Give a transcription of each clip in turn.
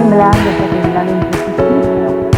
temblando terriblemente suspiro.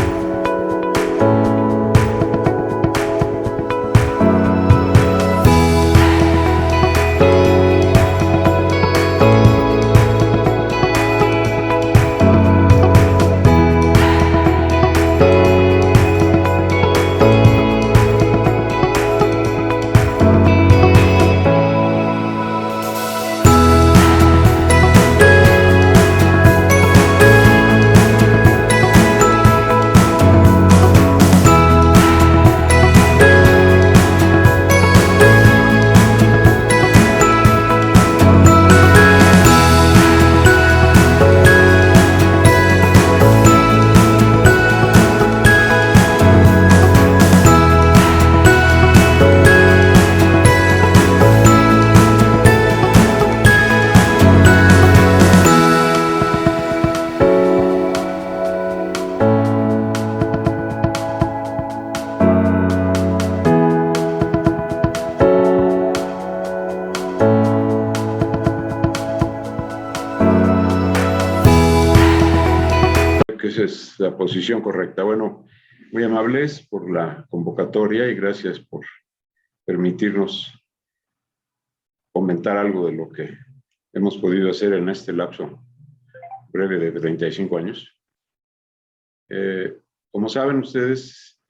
Que esa es la posición correcta. Bueno, muy amables por la convocatoria y gracias por permitirnos comentar algo de lo que hemos podido hacer en este lapso breve de 35 años. Como saben ustedes,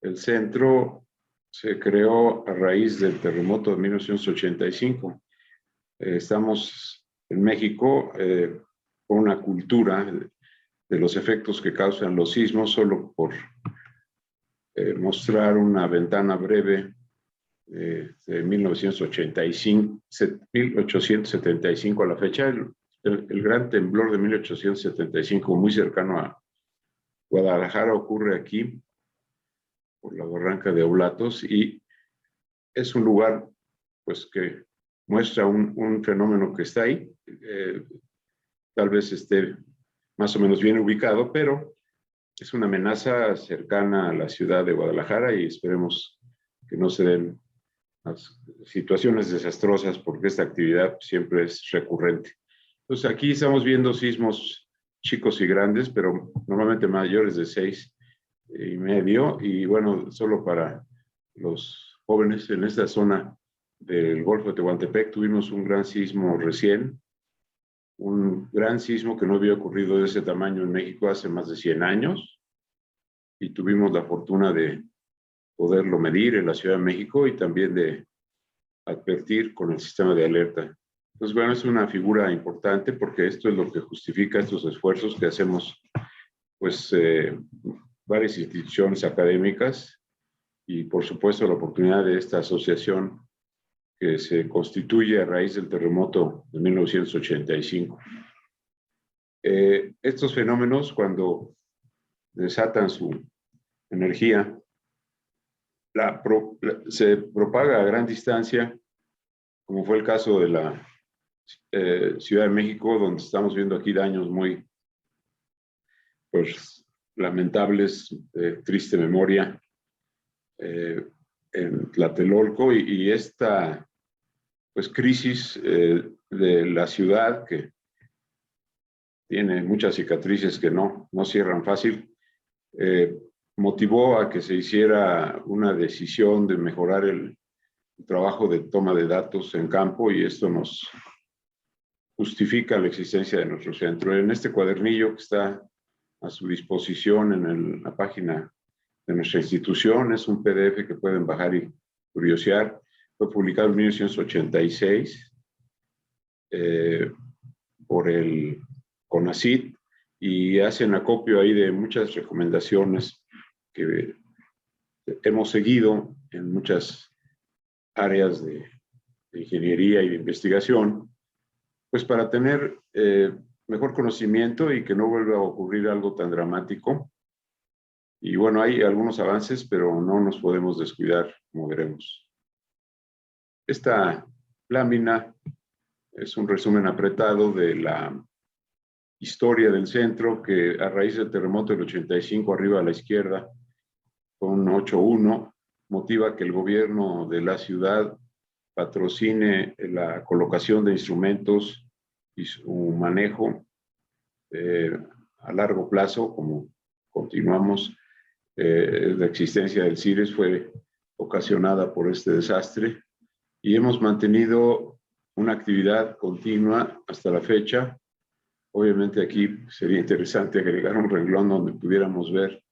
el centro se creó a raíz del terremoto de 1985. Estamos en México con una cultura de los efectos que causan los sismos, solo por mostrar una ventana breve de 1875 a la fecha. El gran temblor de 1875, muy cercano a Guadalajara, ocurre aquí, por la barranca de Oblatos, y es un lugar pues, que muestra un fenómeno que está ahí. Tal vez esté más o menos bien ubicado, pero es una amenaza cercana a la ciudad de Guadalajara y esperemos que no se den las situaciones desastrosas porque esta actividad siempre es recurrente. Entonces aquí estamos viendo sismos chicos y grandes, pero normalmente mayores de 6,5, y bueno, solo para los jóvenes en esta zona del Golfo de Tehuantepec tuvimos un gran sismo recién, un gran sismo que no había ocurrido de ese tamaño en México hace más de 100 años, y tuvimos la fortuna de poderlo medir en la Ciudad de México y también de advertir con el sistema de alerta. Entonces, bueno, es una figura importante porque esto es lo que justifica estos esfuerzos que hacemos, pues, varias instituciones académicas y, por supuesto, la oportunidad de esta asociación que se constituye a raíz del terremoto de 1985. Estos fenómenos, cuando desatan su energía, se propaga a gran distancia, como fue el caso de la Ciudad de México, donde estamos viendo aquí daños muy pues, lamentables, triste memoria, en Tlatelolco, y esta pues, crisis de la ciudad, que tiene muchas cicatrices que no cierran fácil, motivó a que se hiciera una decisión de mejorar el trabajo de toma de datos en campo, y esto nos justifica la existencia de nuestro centro. En este cuadernillo que está a su disposición en la página de nuestra institución, es un PDF que pueden bajar y curiosear. Fue publicado en 1986 por el CONACYT, y hacen acopio ahí de muchas recomendaciones que hemos seguido en muchas áreas de ingeniería y de investigación, pues para tener mejor conocimiento y que no vuelva a ocurrir algo tan dramático. Y bueno, hay algunos avances, pero no nos podemos descuidar, como veremos. Esta lámina es un resumen apretado de la historia del centro, que a raíz del terremoto del 85, arriba a la izquierda, con 8.1, motiva que el gobierno de la ciudad patrocine la colocación de instrumentos y su manejo a largo plazo, como continuamos. La existencia del CIRES fue ocasionada por este desastre y hemos mantenido una actividad continua hasta la fecha. Obviamente aquí sería interesante agregar un renglón donde pudiéramos ver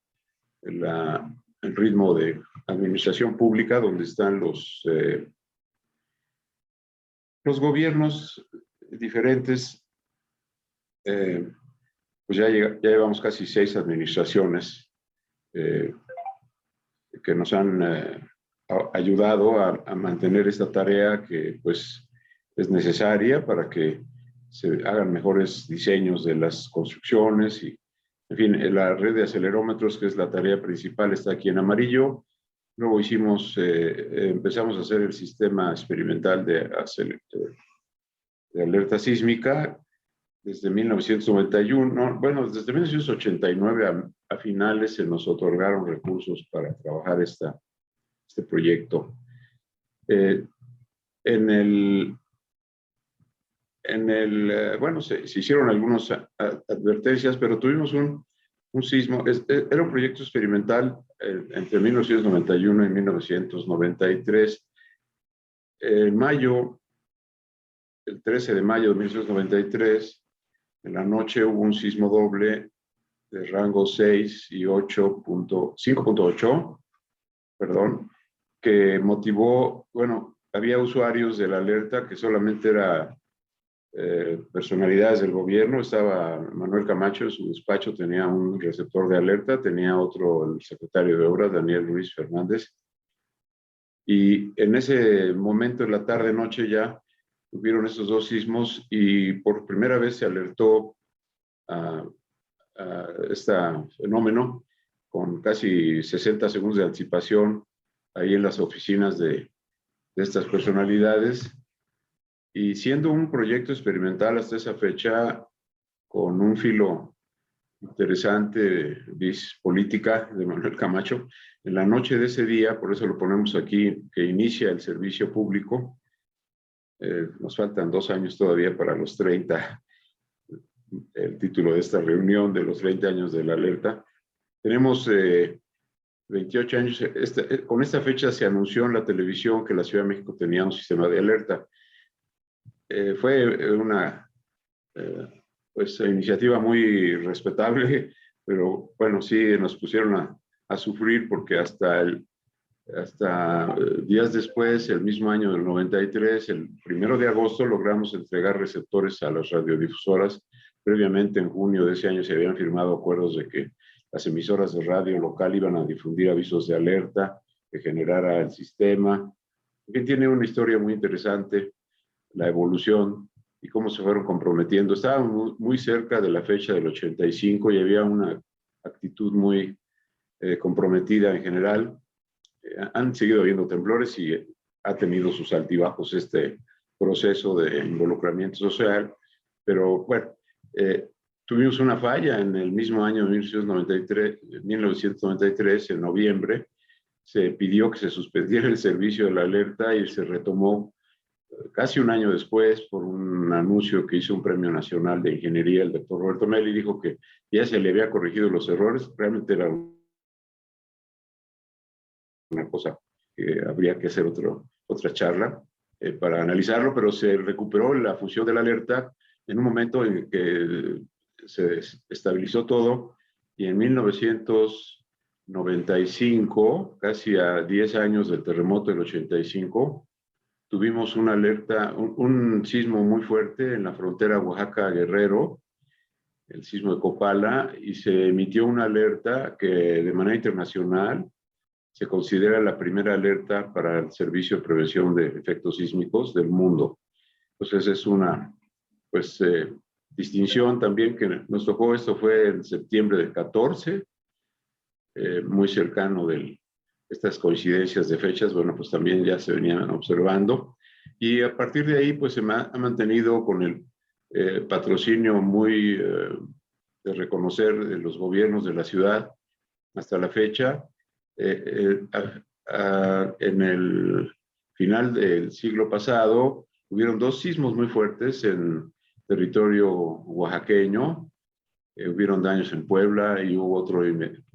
el ritmo de administración pública, donde están los gobiernos diferentes. Pues ya llevamos casi 6 administraciones que nos han ayudado a mantener esta tarea que pues es necesaria para que se hagan mejores diseños de las construcciones y, en fin, la red de acelerómetros, que es la tarea principal, está aquí en amarillo. Luego empezamos a hacer el sistema experimental de alerta sísmica desde 1991. Bueno, desde 1989 a finales se nos otorgaron recursos para trabajar este proyecto. Bueno, se hicieron algunas advertencias, pero tuvimos un sismo. Era un proyecto experimental entre 1991 y 1993. En mayo, el 13 de mayo de 1993, en la noche hubo un sismo doble de rango 6 y 5.8, perdón, que motivó, bueno, había usuarios de la alerta que solamente era personalidades del gobierno. Estaba Manuel Camacho, en su despacho tenía un receptor de alerta, tenía otro, el secretario de Obras, Daniel Luis Fernández. Y en ese momento, en la tarde-noche ya, hubieron esos 2 sismos y por primera vez se alertó a este fenómeno con casi 60 segundos de anticipación ahí en las oficinas de estas personalidades. Y siendo un proyecto experimental hasta esa fecha, con un filo interesante vis política de Manuel Camacho, en la noche de ese día, por eso lo ponemos aquí, que inicia el servicio público, nos faltan 2 años todavía para los 30, el título de esta reunión de los 20 años de la alerta. Tenemos 28 años, con esta fecha se anunció en la televisión que la Ciudad de México tenía un sistema de alerta. Fue una pues, iniciativa muy respetable, pero bueno, sí nos pusieron a sufrir porque hasta días después, el mismo año del 93, el 1 de agosto, logramos entregar receptores a las radiodifusoras. Previamente, en junio de ese año, se habían firmado acuerdos de que las emisoras de radio local iban a difundir avisos de alerta que generara el sistema, que tiene una historia muy interesante, la evolución y cómo se fueron comprometiendo. Estaban muy cerca de la fecha del 85 y había una actitud muy comprometida en general. Han seguido habiendo temblores y ha tenido sus altibajos este proceso de involucramiento social, pero bueno, tuvimos una falla en el mismo año de 1993, en noviembre. Se pidió que se suspendiera el servicio de la alerta y se retomó casi un año después por un anuncio que hizo un premio nacional de ingeniería, el doctor Roberto Meli, dijo que ya se le había corregido los errores. Realmente era una cosa que habría que hacer otra charla para analizarlo, pero se recuperó la función de la alerta en un momento en que se estabilizó todo, y en 1995, casi a 10 años del terremoto del 85, tuvimos una alerta, un sismo muy fuerte en la frontera Oaxaca-Guerrero, el sismo de Copala, y se emitió una alerta que de manera internacional se considera la primera alerta para el Servicio de Prevención de Efectos Sísmicos del mundo. Entonces es una distinción también que nos tocó. Esto fue en septiembre del 14, muy cercano de estas coincidencias de fechas. Bueno, pues también ya se venían observando. Y a partir de ahí, pues se ha mantenido con el patrocinio muy de reconocer de los gobiernos de la ciudad hasta la fecha. En el final del siglo pasado hubieron 2 sismos muy fuertes en territorio oaxaqueño, hubieron daños en Puebla y hubo otro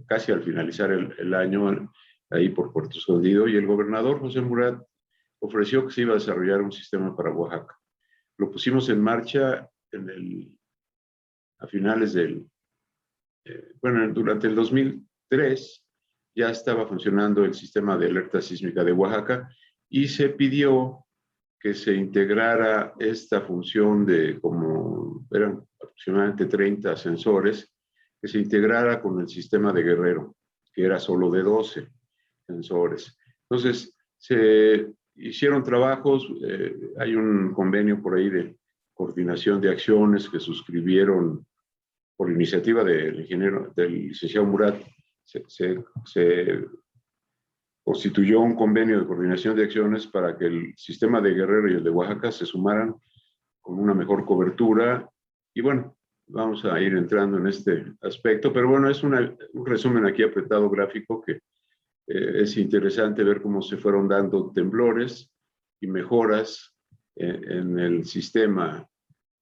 casi al finalizar el año ahí por Puerto Escondido, y el gobernador José Murat ofreció que se iba a desarrollar un sistema para Oaxaca. Lo pusimos en marcha a finales durante el 2003 ya estaba funcionando el sistema de alerta sísmica de Oaxaca y se pidió que se integrara esta función como eran aproximadamente 30 sensores, que se integrara con el sistema de Guerrero, que era solo de 12 sensores. Entonces, se hicieron trabajos, hay un convenio por ahí de coordinación de acciones que suscribieron por iniciativa del licenciado Murat, se constituyó un convenio de coordinación de acciones para que el sistema de Guerrero y el de Oaxaca se sumaran con una mejor cobertura. Y bueno, vamos a ir entrando en este aspecto, pero bueno, es un resumen aquí apretado gráfico que es interesante ver cómo se fueron dando temblores y mejoras en el sistema.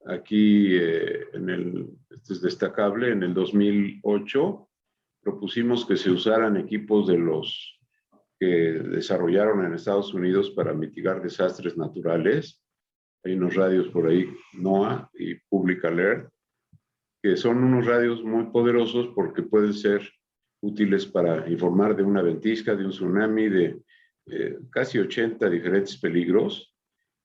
Aquí, esto es destacable, en el 2008 propusimos que se usaran equipos de los que desarrollaron en Estados Unidos para mitigar desastres naturales. Hay unos radios por ahí, NOAA y Public Alert, que son unos radios muy poderosos porque pueden ser útiles para informar de una ventisca, de un tsunami, de casi 80 diferentes peligros,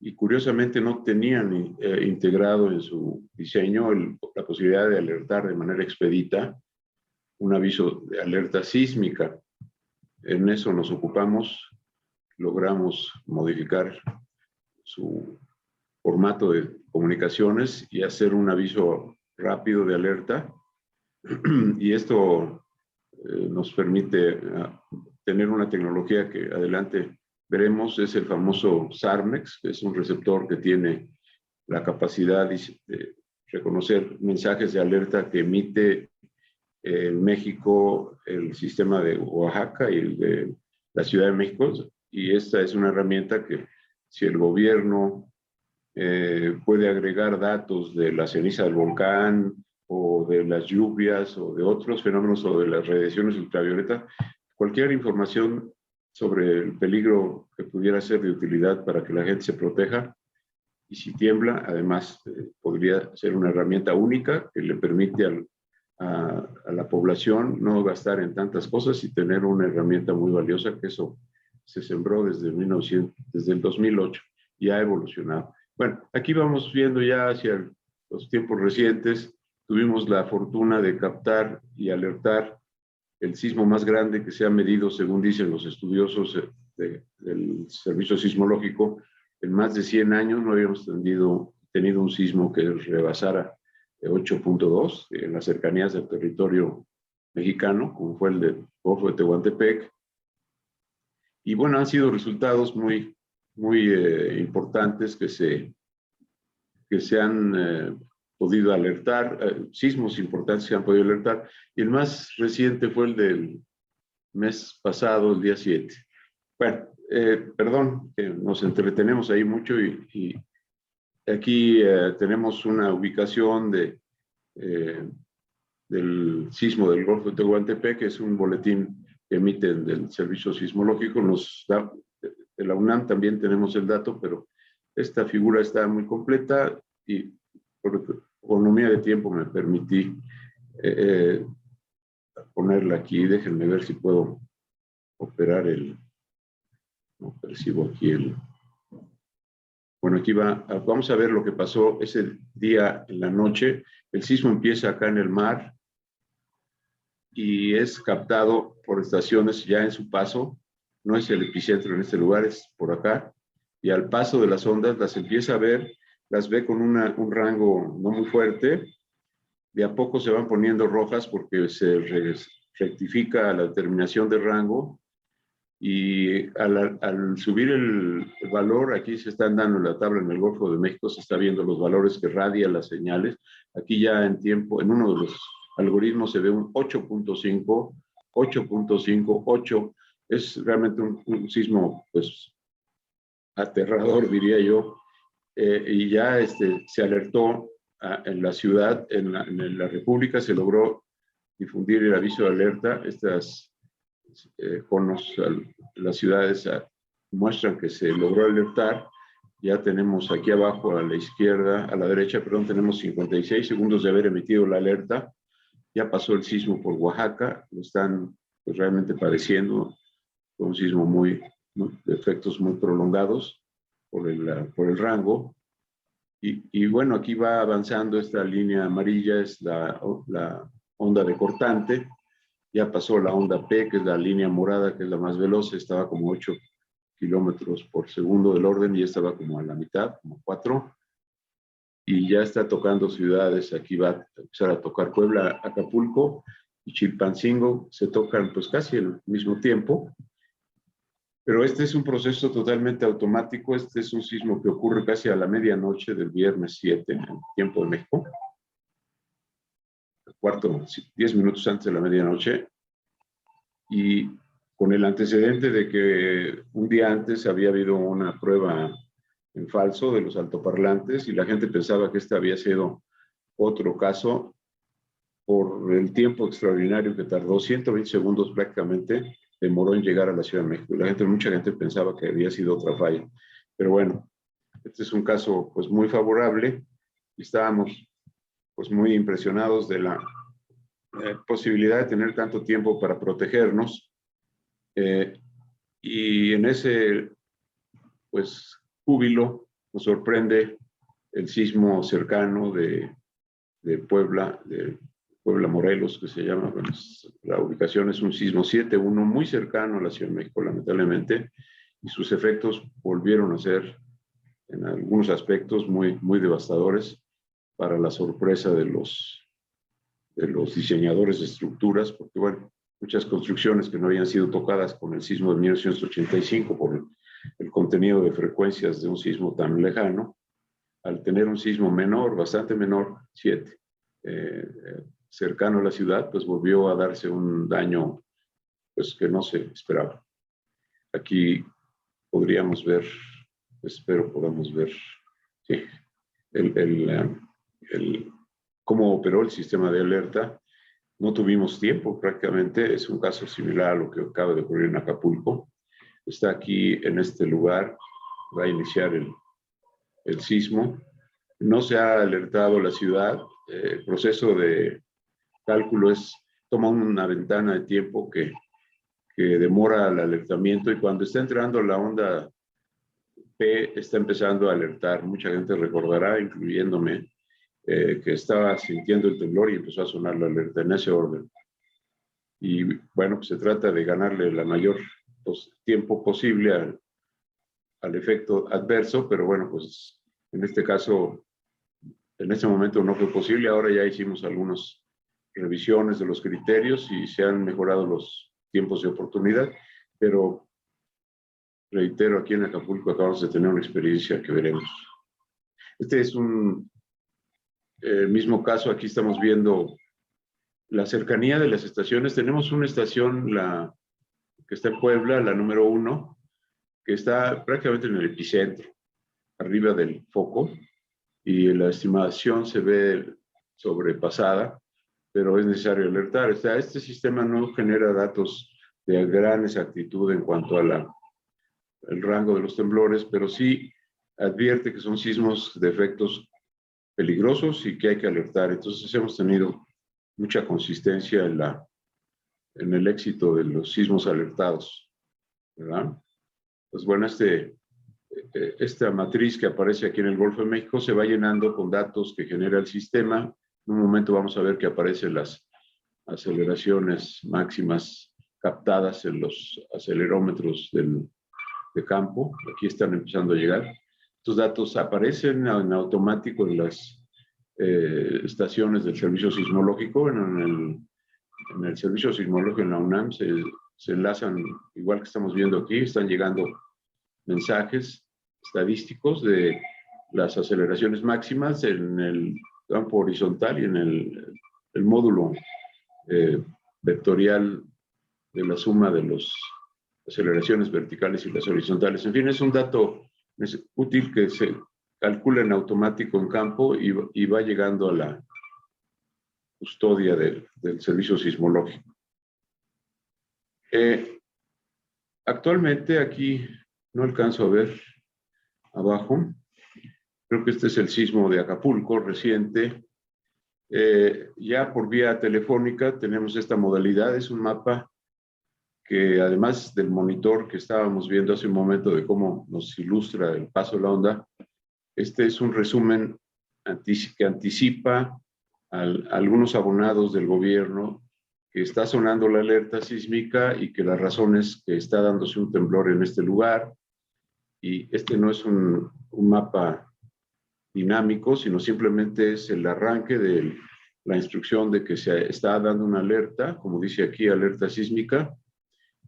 y curiosamente no tenían integrado en su diseño la posibilidad de alertar de manera expedita un aviso de alerta sísmica. En eso nos ocupamos, logramos modificar su formato de comunicaciones y hacer un aviso rápido de alerta, y esto nos permite tener una tecnología que adelante veremos, es el famoso SARMEX, que es un receptor que tiene la capacidad de reconocer mensajes de alerta que emite en México el sistema de Oaxaca y el de la Ciudad de México, y esta es una herramienta que si el gobierno puede agregar datos de la ceniza del volcán o de las lluvias o de otros fenómenos o de las radiaciones ultravioleta, cualquier información sobre el peligro que pudiera ser de utilidad para que la gente se proteja, y si tiembla, además podría ser una herramienta única que le permite a la población no gastar en tantas cosas y tener una herramienta muy valiosa, que eso se sembró desde el 2008 y ha evolucionado. Bueno, aquí vamos viendo ya hacia los tiempos recientes. Tuvimos la fortuna de captar y alertar el sismo más grande que se ha medido, según dicen los estudiosos del Servicio Sismológico. En más de 100 años no habíamos tenido un sismo que rebasara 8.2 en las cercanías del territorio mexicano, como fue el del Golfo de Tehuantepec. Y bueno, han sido resultados muy importantes que se han podido alertar, sismos importantes que han podido alertar, y el más reciente fue el del mes pasado, el día 7. Bueno, perdón, nos entretenemos ahí mucho, y aquí tenemos una ubicación del sismo del Golfo de Tehuantepec, que es un boletín que emiten del Servicio Sismológico. De la UNAM también tenemos el dato, pero esta figura está muy completa y por economía de tiempo me permití ponerla aquí. Déjenme ver si puedo operar no percibo aquí bueno, aquí vamos a ver lo que pasó ese día en la noche. El sismo empieza acá en el mar y es captado por estaciones ya en su paso. No es el epicentro en este lugar, es por acá. Y al paso de las ondas las empieza a ver, las ve con un rango no muy fuerte. De a poco se van poniendo rojas porque se rectifica la determinación de rango. Y al subir el valor, aquí se están dando en la tabla en el Golfo de México, se está viendo los valores que radian las señales. Aquí ya en uno de los algoritmos se ve un 8.5, 8.5, 8. Es realmente un sismo, pues, aterrador, diría yo. Y ya se alertó en la ciudad, en la República, se logró difundir el aviso de alerta. Estas conos, las ciudades muestran que se logró alertar. Ya tenemos aquí abajo a la izquierda, a la derecha, perdón, tenemos 56 segundos de haber emitido la alerta. Ya pasó el sismo por Oaxaca, lo están pues, realmente padeciendo, fue un sismo de efectos muy prolongados por el rango. Y bueno, aquí va avanzando esta línea amarilla, es la onda de cortante. Ya pasó la onda P, que es la línea morada, que es la más veloz, estaba como 8 kilómetros por segundo del orden y estaba como a la mitad, como 4. Y ya está tocando ciudades, aquí va a empezar a tocar Puebla, Acapulco y Chilpancingo, se tocan pues casi al mismo tiempo. Pero este es un proceso totalmente automático, este es un sismo que ocurre casi a la medianoche del viernes 7, en tiempo de México. 10 minutos antes de la medianoche. Y con el antecedente de que un día antes había habido una prueba en falso de los altoparlantes y la gente pensaba que este había sido otro caso por el tiempo extraordinario que tardó, 120 segundos prácticamente, demoró en llegar a la Ciudad de México. Mucha gente pensaba que había sido otra falla. Pero bueno, este es un caso pues muy favorable y estábamos pues muy impresionados de la posibilidad de tener tanto tiempo para protegernos. Y en ese pues júbilo nos sorprende el sismo cercano de Puebla, de Puebla Morelos, que se llama, bueno, la ubicación es un sismo 7.1, muy cercano a la Ciudad de México, lamentablemente, y sus efectos volvieron a ser, en algunos aspectos, muy, muy devastadores para la sorpresa de los diseñadores de estructuras, porque, bueno, muchas construcciones que no habían sido tocadas con el sismo de 1985 por el contenido de frecuencias de un sismo tan lejano, al tener un sismo menor, bastante menor, 7, cercano a la ciudad, pues volvió a darse un daño pues, que no se esperaba. Aquí podríamos ver, espero podamos ver, sí, cómo operó el sistema de alerta. No tuvimos tiempo prácticamente, es un caso similar a lo que acaba de ocurrir en Acapulco. Está aquí en este lugar, va a iniciar el sismo. No se ha alertado la ciudad, el proceso de cálculo toma una ventana de tiempo que demora el alertamiento y cuando está entrando la onda P está empezando a alertar. Mucha gente recordará, incluyéndome, que estaba sintiendo el temblor y empezó a sonar la alerta en ese orden. Y bueno, pues se trata de ganarle el mayor tiempo posible al efecto adverso, pero bueno, pues en este caso, en este momento no fue posible. Ahora ya hicimos algunas revisiones de los criterios y se han mejorado los tiempos de oportunidad, pero reitero, aquí en Acapulco acabamos de tener una experiencia que veremos. Este es un mismo caso, aquí estamos viendo la cercanía de las estaciones. Tenemos una estación que está en Puebla, la número 1, que está prácticamente en el epicentro, arriba del foco, y la estimación se ve sobrepasada, pero es necesario alertar. Este sistema no genera datos de gran exactitud en cuanto a el rango de los temblores, pero sí advierte que son sismos de efectos peligrosos y que hay que alertar. Entonces hemos tenido mucha consistencia en el éxito de los sismos alertados, ¿verdad? Pues bueno, esta matriz que aparece aquí en el Golfo de México se va llenando con datos que genera el sistema. En un momento vamos a ver que aparecen las aceleraciones máximas captadas en los acelerómetros de campo. Aquí están empezando a llegar. Estos datos aparecen en automático en las estaciones del servicio sismológico. En el servicio sismológico en la UNAM se enlazan, igual que estamos viendo aquí, están llegando mensajes estadísticos de las aceleraciones máximas en el campo horizontal y en el módulo vectorial de la suma de las aceleraciones verticales y las horizontales. En fin, es un dato útil que calcula en automático en campo y va llegando a la custodia del servicio sismológico. Actualmente aquí no alcanzo a ver abajo. Creo que este es el sismo de Acapulco reciente. Ya por vía telefónica tenemos esta modalidad. Es un mapa que, además del monitor que estábamos viendo hace un momento de cómo nos ilustra el paso de la onda, este es un resumen que anticipa a algunos abonados del gobierno que está sonando la alerta sísmica y que la razón es que está dándose un temblor en este lugar. Y este no es un mapa dinámico, sino simplemente es el arranque de la instrucción de que se está dando una alerta, como dice aquí, alerta sísmica,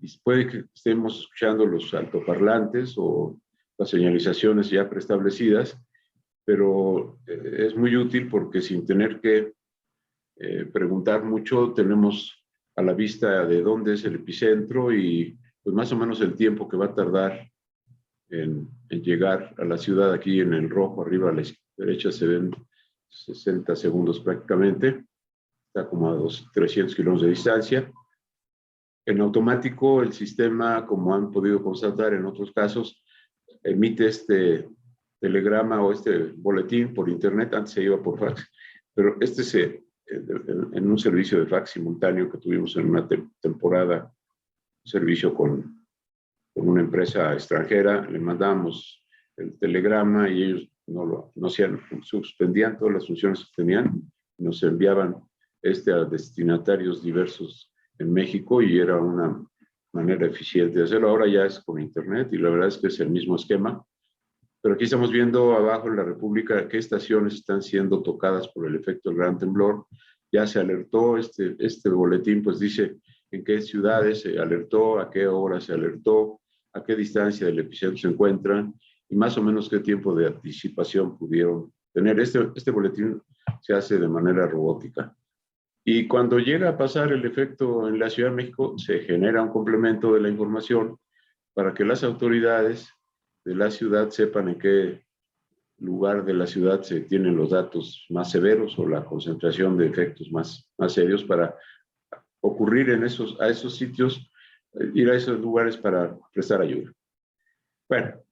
y puede que estemos escuchando los altoparlantes o las señalizaciones ya preestablecidas, pero es muy útil porque sin tener que preguntar mucho, tenemos a la vista de dónde es el epicentro y pues más o menos el tiempo que va a tardar en llegar a la ciudad. Aquí en el rojo arriba a la derecha se ven 60 segundos prácticamente, está como a 300 kilómetros de distancia. En automático el sistema, como han podido constatar en otros casos, emite este telegrama o este boletín por internet. Antes se iba por fax, pero este se en un servicio de fax simultáneo que tuvimos en una temporada, un servicio con una empresa extranjera, le mandamos el telegrama y ellos no hacían, suspendían todas las funciones que tenían, nos enviaban a destinatarios diversos en México y era una manera eficiente de hacerlo. Ahora ya es con internet y la verdad es que es el mismo esquema. Pero aquí estamos viendo abajo en la República qué estaciones están siendo tocadas por el efecto del gran temblor. Ya se alertó, este boletín pues dice en qué ciudades se alertó, a qué hora se alertó, a qué distancia del epicentro se encuentran y más o menos qué tiempo de anticipación pudieron tener. Este boletín se hace de manera robótica. Y cuando llega a pasar el efecto en la Ciudad de México, se genera un complemento de la información para que las autoridades de la ciudad sepan en qué lugar de la ciudad se tienen los datos más severos o la concentración de efectos más serios para ocurrir a esos sitios, ir a esos lugares para prestar ayuda. Bueno,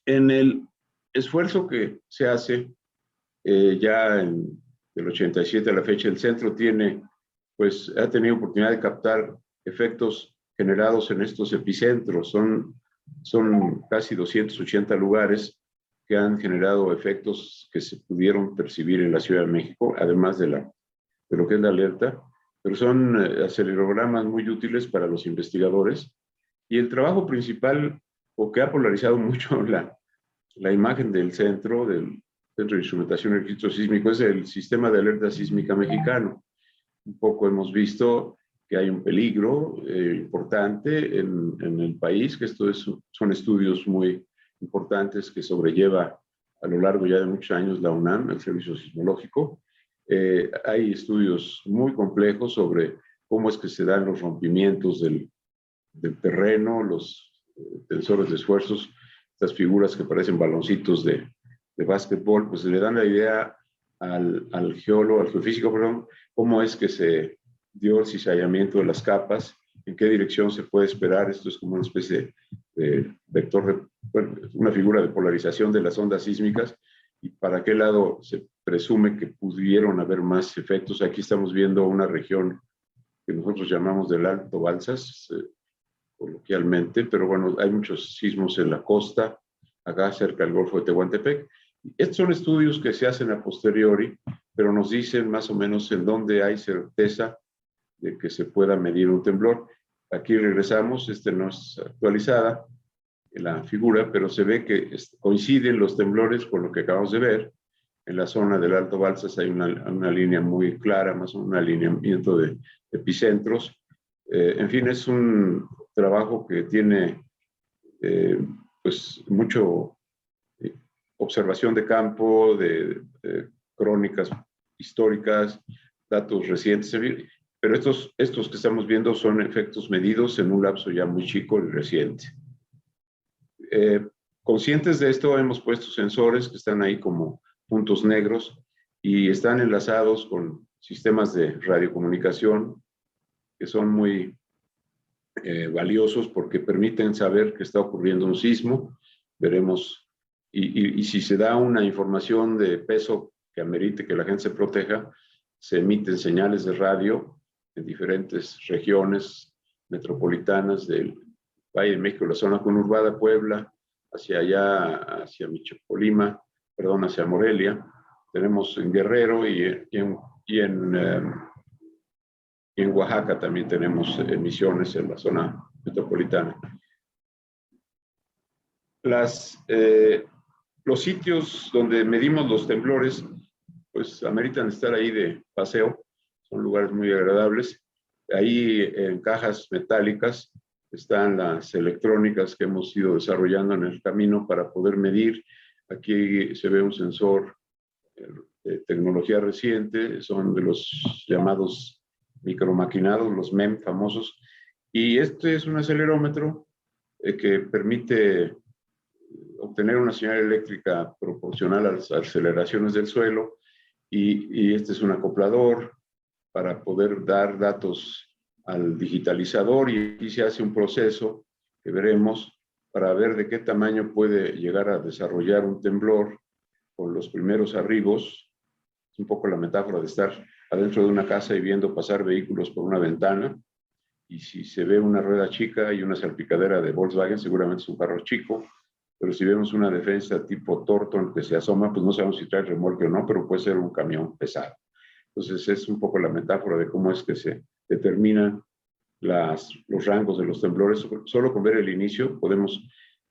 en el esfuerzo que se hace ya del 87 a la fecha, el centro ha tenido oportunidad de captar efectos generados en estos epicentros. Son casi 280 lugares que han generado efectos que se pudieron percibir en la Ciudad de México, además de lo que es la alerta, pero son acelerogramas muy útiles para los investigadores. Y el trabajo principal, o que ha polarizado mucho la imagen del Centro de Instrumentación y Registro Sísmico, es el Sistema de Alerta Sísmica Mexicano. Un poco hemos visto que hay un peligro importante en el país, que son estudios muy importantes que sobrelleva a lo largo ya de muchos años la UNAM, el Servicio Sismológico. Hay estudios muy complejos sobre cómo es que se dan los rompimientos del terreno, los tensores de esfuerzos, estas figuras que parecen baloncitos de básquetbol, pues le dan la idea al geofísico, cómo es que se dio el cizallamiento de las capas, en qué dirección se puede esperar. Esto es como una especie de vector, una figura de polarización de las ondas sísmicas y para qué lado se presume que pudieron haber más efectos. Aquí estamos viendo una región que nosotros llamamos del Alto Balsas, coloquialmente, pero bueno, hay muchos sismos en la costa, acá cerca del Golfo de Tehuantepec. Estos son estudios que se hacen a posteriori, pero nos dicen más o menos en dónde hay certeza de que se pueda medir un temblor. Aquí regresamos, no es actualizada la figura, pero se ve que coinciden los temblores con lo que acabamos de ver. En la zona del Alto Balsas hay una línea muy clara, más o menos un alineamiento de epicentros. En fin, es un trabajo que tiene pues mucho observación de campo, de crónicas históricas, datos recientes, pero estos que estamos viendo son efectos medidos en un lapso ya muy chico y reciente. conscientes de esto, hemos puesto sensores que están ahí como puntos negros y están enlazados con sistemas de radiocomunicación que son muy valiosos porque permiten saber que está ocurriendo un sismo. Veremos, y si se da una información de peso que amerite que la gente se proteja, se emiten señales de radio en diferentes regiones metropolitanas del Valle de México, la zona conurbada, Puebla, hacia allá, hacia Colima, perdón, hacia Morelia. Tenemos en Guerrero y en Oaxaca también tenemos emisiones en la zona metropolitana. Los sitios donde medimos los temblores, pues ameritan estar ahí de paseo, son lugares muy agradables. Ahí en cajas metálicas están las electrónicas que hemos ido desarrollando en el camino para poder medir. Aquí se ve un sensor de tecnología reciente, son de los llamados micromaquinados, los MEM famosos, y este es un acelerómetro que permite obtener una señal eléctrica proporcional a las aceleraciones del suelo, y este es un acoplador para poder dar datos al digitalizador, y aquí se hace un proceso que veremos para ver de qué tamaño puede llegar a desarrollar un temblor con los primeros arribos. Es un poco la metáfora de estar adentro de una casa y viendo pasar vehículos por una ventana, y si se ve una rueda chica y una salpicadera de Volkswagen, seguramente es un carro chico, pero si vemos una defensa tipo Torton que se asoma, pues no sabemos si trae remolque o no, pero puede ser un camión pesado. Entonces es un poco la metáfora de cómo es que se determinan los rangos de los temblores. Solo con ver el inicio podemos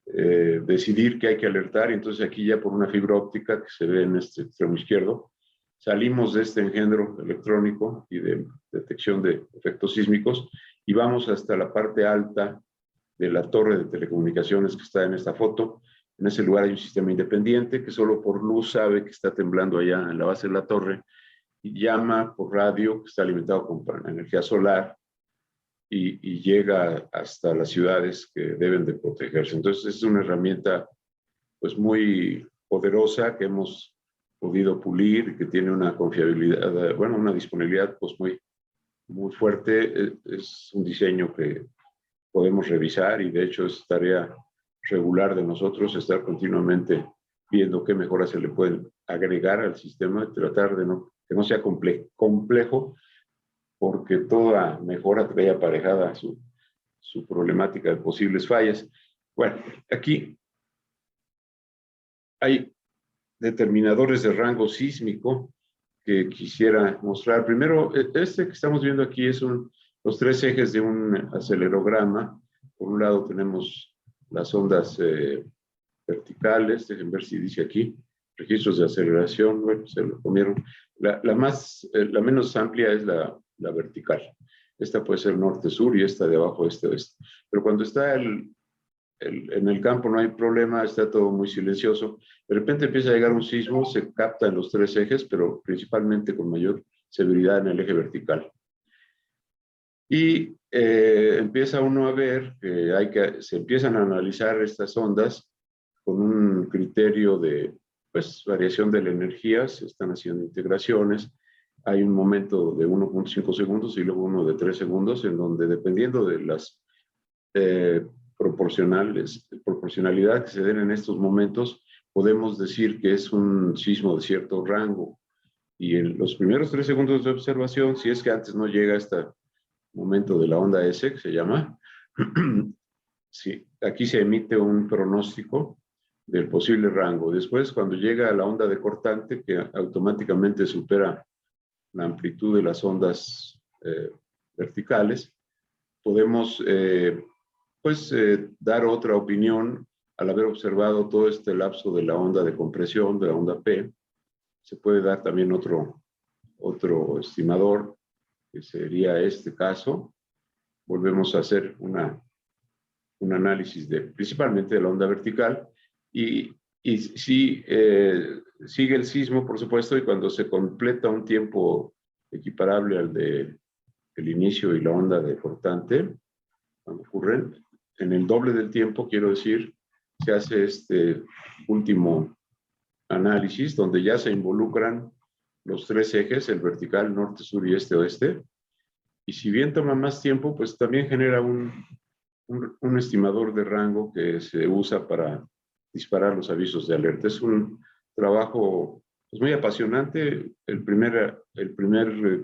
decidir que hay que alertar, y entonces aquí ya por una fibra óptica que se ve en este extremo izquierdo, salimos de este engendro electrónico y de detección de efectos sísmicos y vamos hasta la parte alta de la torre de telecomunicaciones que está en esta foto. En ese lugar hay un sistema independiente que solo por luz sabe que está temblando allá en la base de la torre, y llama por radio, que está alimentado con energía solar, y llega hasta las ciudades que deben de protegerse. Entonces es una herramienta pues muy poderosa que hemos podido pulir, que tiene una confiabilidad, bueno, una disponibilidad pues muy fuerte. Es un diseño que podemos revisar, y de hecho es tarea regular de nosotros estar continuamente viendo qué mejoras se le pueden agregar al sistema, tratar de que no sea complejo, porque toda mejora trae aparejada su problemática de posibles fallas. Bueno, aquí hay determinadores de rango sísmico que quisiera mostrar. Primero, este que estamos viendo aquí es los tres ejes de un acelerograma. Por un lado tenemos las ondas verticales, dejen ver si dice aquí, registros de aceleración, bueno, se lo comieron. La menos amplia es la vertical. Esta puede ser norte-sur y esta de abajo este-oeste. Pero cuando está en el campo no hay problema, está todo muy silencioso. De repente empieza a llegar un sismo, se capta en los tres ejes, pero principalmente con mayor severidad en el eje vertical. Y empieza uno a ver que se empiezan a analizar estas ondas con un criterio de variación de la energía, se están haciendo integraciones. Hay un momento de 1.5 segundos y luego uno de 3 segundos, en donde dependiendo de las proporcionalidad que se den en estos momentos, podemos decir que es un sismo de cierto rango. Y en los primeros 3 segundos de observación, si es que antes no llega este momento de la onda S, que se llama, sí, aquí se emite un pronóstico del posible rango. Después, cuando llega a la onda de cortante, que automáticamente supera la amplitud de las ondas verticales, podemos dar otra opinión al haber observado todo este lapso de la onda de compresión, de la onda P. Se puede dar también otro estimador, que sería este caso. Volvemos a hacer un análisis principalmente de la onda vertical, y sí, sigue el sismo, por supuesto, y cuando se completa un tiempo equiparable al del inicio y la onda de cortante, cuando ocurren en el doble del tiempo, quiero decir, se hace este último análisis, donde ya se involucran los tres ejes, el vertical, norte, sur y este, oeste. Y si bien toma más tiempo, pues también genera un estimador de rango que se usa para disparar los avisos de alerta. Es un trabajo pues, muy apasionante. El primer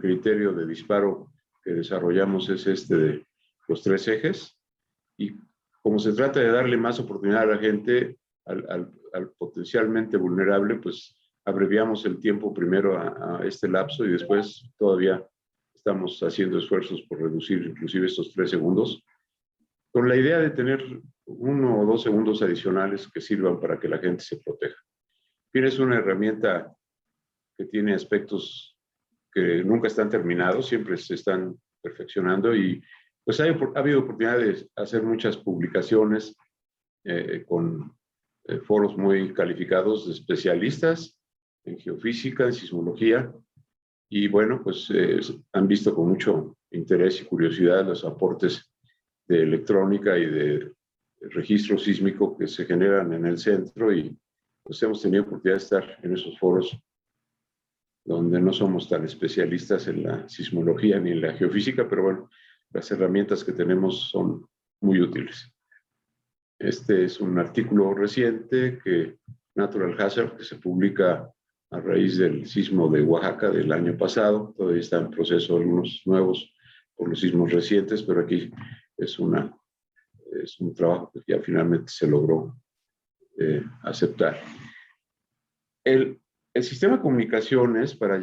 criterio de disparo que desarrollamos es este de los tres ejes. Y como se trata de darle más oportunidad a la gente, al potencialmente vulnerable, pues abreviamos el tiempo primero a este lapso y después todavía estamos haciendo esfuerzos por reducir inclusive estos 3 segundos, con la idea de tener 1 o 2 segundos adicionales que sirvan para que la gente se proteja. Bien, es una herramienta que tiene aspectos que nunca están terminados, siempre se están perfeccionando y pues ha habido oportunidad de hacer muchas publicaciones con foros muy calificados de especialistas en geofísica, en sismología, y bueno, pues han visto con mucho interés y curiosidad los aportes de electrónica y de registro sísmico que se generan en el centro y pues hemos tenido oportunidad de estar en esos foros donde no somos tan especialistas en la sismología ni en la geofísica, pero bueno, las herramientas que tenemos son muy útiles. Este es un artículo reciente que Natural Hazard, que se publica a raíz del sismo de Oaxaca del año pasado. Todavía está en proceso algunos nuevos por los sismos recientes, pero aquí es un trabajo que ya finalmente se logró aceptar. El sistema de comunicaciones para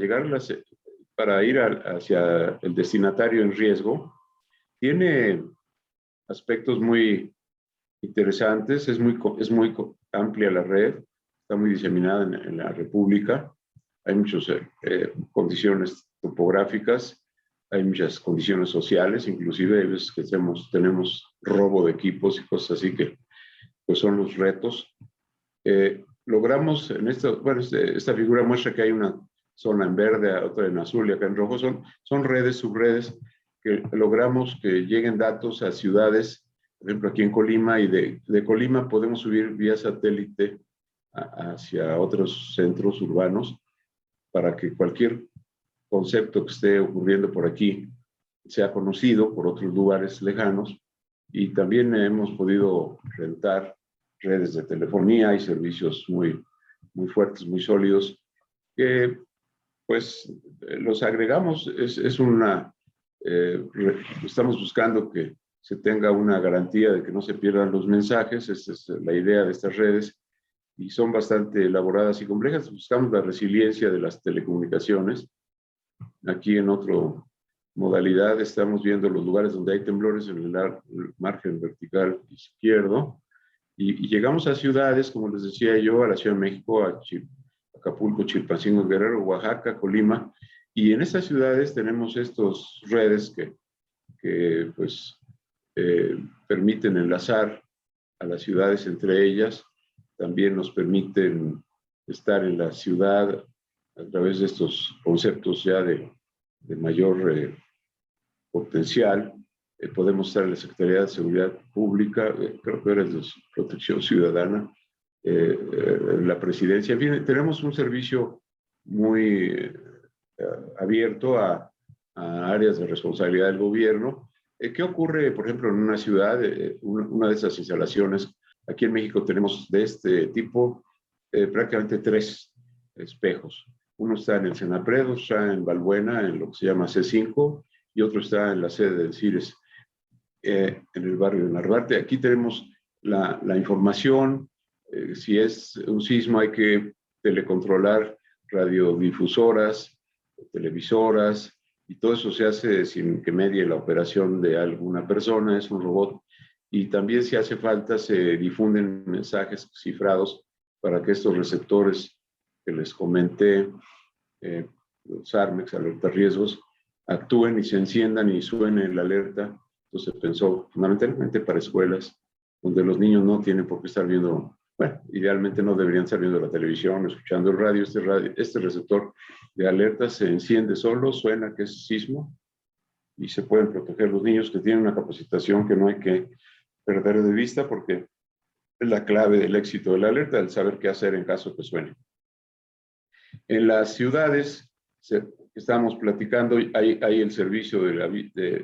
ir hacia el destinatario en riesgo tiene aspectos muy interesantes, es muy amplia la red, está muy diseminada en la República, hay muchas condiciones topográficas, hay muchas condiciones sociales, inclusive hay veces que tenemos robo de equipos y cosas así que pues son los retos. Logramos en esto, bueno, esta figura muestra que hay una zona en verde, otra en azul y acá en rojo, son redes, subredes, que logramos que lleguen datos a ciudades, por ejemplo aquí en Colima, y de Colima podemos subir vía satélite hacia otros centros urbanos para que cualquier concepto que esté ocurriendo por aquí sea conocido por otros lugares lejanos, y también hemos podido rentar redes de telefonía y servicios muy fuertes, muy sólidos, que pues los agregamos, estamos buscando que se tenga una garantía de que no se pierdan los mensajes, esa es la idea de estas redes, y son bastante elaboradas y complejas. Buscamos la resiliencia de las telecomunicaciones. Aquí en otra modalidad estamos viendo los lugares donde hay temblores en el margen vertical izquierdo, y llegamos a ciudades, como les decía yo, a la Ciudad de México, a Acapulco, Chilpancingo, Guerrero, Oaxaca, Colima, y en estas ciudades tenemos estas redes que pues permiten enlazar a las ciudades entre ellas, también nos permiten estar en la ciudad a través de estos conceptos ya de mayor potencial. Podemos estar en la Secretaría de Seguridad Pública, creo que eres de Protección Ciudadana, la Presidencia. En fin, tenemos un servicio muy abierto a áreas de responsabilidad del gobierno. ¿Qué ocurre, por ejemplo, en una ciudad? Una de esas instalaciones, aquí en México tenemos de este tipo prácticamente 3 espejos. Uno está en el Senapred, otro está en Balbuena, en lo que se llama C5, y otro está en la sede del CIRES, en el barrio de Narvarte. Aquí tenemos la información. Si es un sismo hay que telecontrolar radiodifusoras, televisoras, y todo eso se hace sin que medie la operación de alguna persona, es un robot. Y también si hace falta se difunden mensajes cifrados para que estos receptores que les comenté, los ARMEX, alerta riesgos, actúen y se enciendan y suene la alerta. Entonces se pensó fundamentalmente para escuelas donde los niños no tienen por qué estar viendo, bueno, idealmente no deberían estar viendo la televisión, escuchando el radio. Este receptor de alerta se enciende solo, suena que es sismo, y se pueden proteger los niños, que tienen una capacitación que no hay que perder de vista, porque es la clave del éxito de la alerta, el saber qué hacer en caso que suene. En las ciudades que estamos platicando, hay el servicio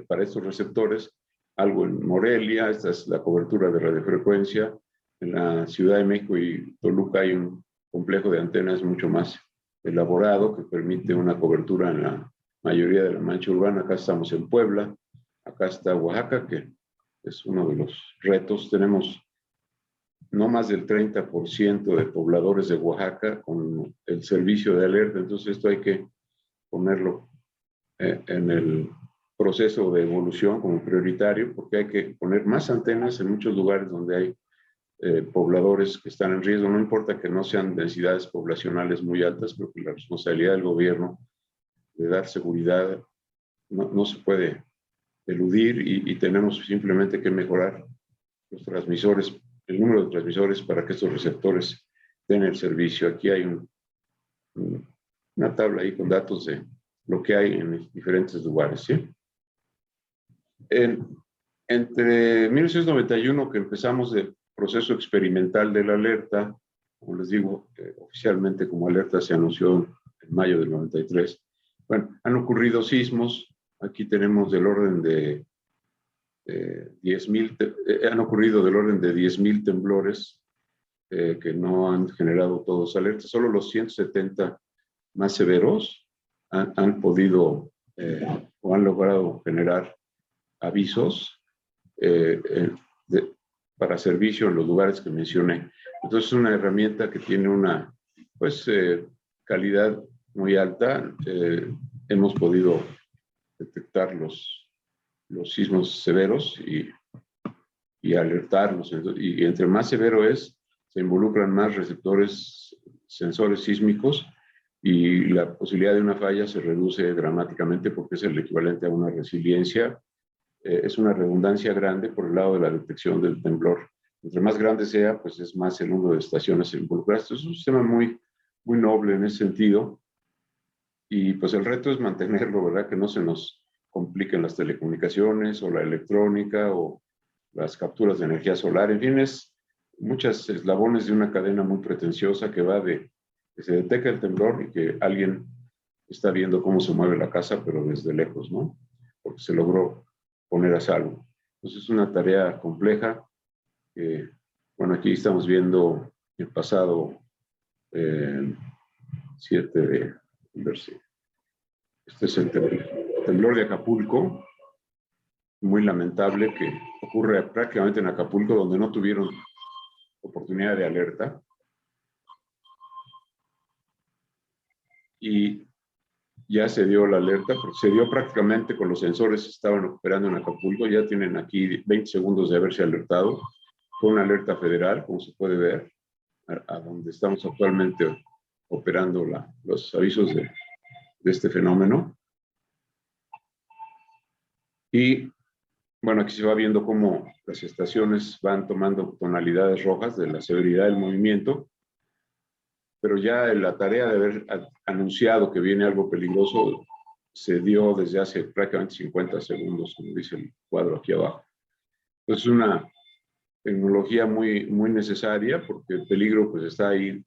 para estos receptores, algo en Morelia, esta es la cobertura de radiofrecuencia. En la Ciudad de México y Toluca hay un complejo de antenas mucho más elaborado que permite una cobertura en la mayoría de la mancha urbana. Acá estamos en Puebla, acá está Oaxaca, que es uno de los retos. Tenemos no más del 30% de pobladores de Oaxaca con el servicio de alerta, entonces esto hay que ponerlo en el proceso de evolución como prioritario, porque hay que poner más antenas en muchos lugares donde hay pobladores que están en riesgo. No importa que no sean densidades poblacionales muy altas, porque la responsabilidad del gobierno de dar seguridad no se puede eludir y tenemos simplemente que mejorar los transmisores, el número de transmisores para que estos receptores den el servicio. Aquí hay una tabla ahí con datos de lo que hay en diferentes lugares, ¿sí? Entre 1991, que empezamos el proceso experimental de la alerta, como les digo, oficialmente como alerta se anunció en mayo del 93. Bueno, han ocurrido sismos. Aquí tenemos del orden de 10,000, han ocurrido del orden de 10,000 temblores que no han generado todos alertas. Solo los 170 más severos han podido o han logrado generar avisos para servicio en los lugares que mencioné. Entonces es una herramienta que tiene una calidad muy alta. Hemos podido detectar los sismos severos y alertarlos. Y entre más severo se involucran más receptores, sensores sísmicos, y la posibilidad de una falla se reduce dramáticamente porque es el equivalente a una resiliencia. Es una redundancia grande por el lado de la detección del temblor. Entre más grande sea, pues es más el número de estaciones involucradas. Es un sistema muy, muy noble en ese sentido. Y pues el reto es mantenerlo, ¿verdad? Que no se nos compliquen las telecomunicaciones o la electrónica o las capturas de energía solar. En fin, es muchos eslabones de una cadena muy pretenciosa que va de que se detecta el temblor y que alguien está viendo cómo se mueve la casa, pero desde lejos, ¿no? Porque se logró poner a salvo. Entonces es una tarea compleja. Bueno, aquí estamos viendo el pasado 7 de... Este es el temblor de Acapulco, muy lamentable, que ocurre prácticamente en Acapulco, donde no tuvieron oportunidad de alerta. Y ya se dio la alerta, porque se dio prácticamente con los sensores que estaban operando en Acapulco. Ya tienen aquí 20 segundos de haberse alertado. Fue una alerta federal, como se puede ver, a donde estamos actualmente operando los avisos de este fenómeno. Y bueno, aquí se va viendo cómo las estaciones van tomando tonalidades rojas de la severidad del movimiento, pero ya la tarea de haber anunciado que viene algo peligroso se dio desde hace prácticamente 50 segundos, como dice el cuadro aquí abajo. Entonces es una tecnología muy, muy necesaria porque el peligro pues está ahí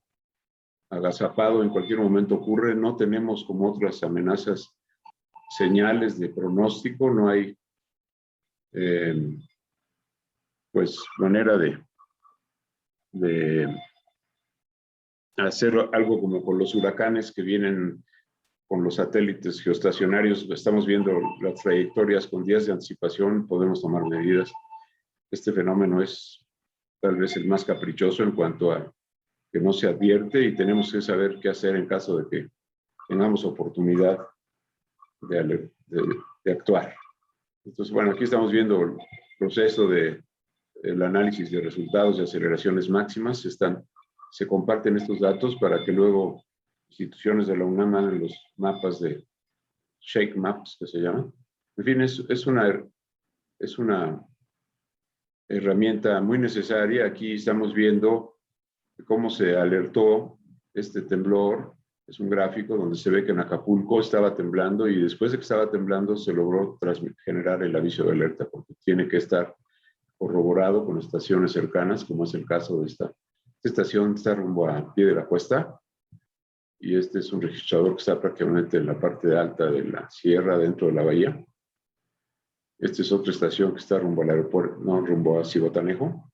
agazapado, en cualquier momento ocurre. No tenemos como otras amenazas señales de pronóstico, no hay pues manera de hacer algo como con los huracanes que vienen con los satélites geoestacionarios. Estamos viendo las trayectorias con días de anticipación, podemos tomar medidas. Este fenómeno es tal vez el más caprichoso en cuanto a que no se advierte y tenemos que saber qué hacer en caso de que tengamos oportunidad de actuar. Entonces, bueno, aquí estamos viendo el proceso del análisis de resultados de aceleraciones máximas. Se comparten estos datos para que luego instituciones de la UNAM hagan los mapas de shake maps, que se llaman. En fin, es una herramienta muy necesaria. Aquí estamos viendo cómo se alertó este temblor. Es un gráfico donde se ve que en Acapulco estaba temblando y después de que estaba temblando se logró generar el aviso de alerta, porque tiene que estar corroborado con estaciones cercanas, como es el caso de esta estación, está rumbo a pie de la cuesta, y este es un registrador que está prácticamente en la parte alta de la sierra, dentro de la bahía. Esta es otra estación que está rumbo al aeropuerto, no, rumbo a Zihuatanejo.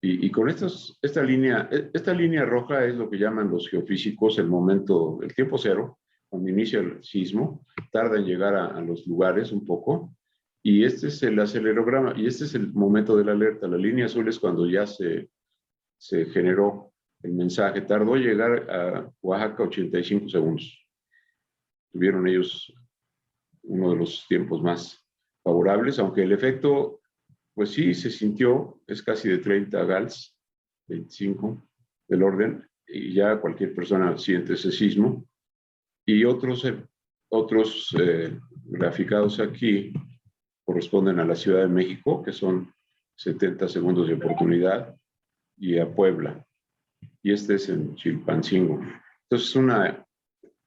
Y con esta línea roja es lo que llaman los geofísicos el tiempo cero, cuando inicia el sismo, tarda en llegar a los lugares un poco, y este es el acelerograma, y este es el momento de la alerta. La línea azul es cuando ya se generó el mensaje. Tardó en llegar a Oaxaca 85 segundos. Tuvieron ellos uno de los tiempos más favorables, aunque el efecto, pues sí, se sintió, es casi de 30 gals, 25 del orden, y ya cualquier persona siente ese sismo. Y otros graficados aquí corresponden a la Ciudad de México, que son 70 segundos de oportunidad, y a Puebla. Y este es en Chilpancingo. Entonces,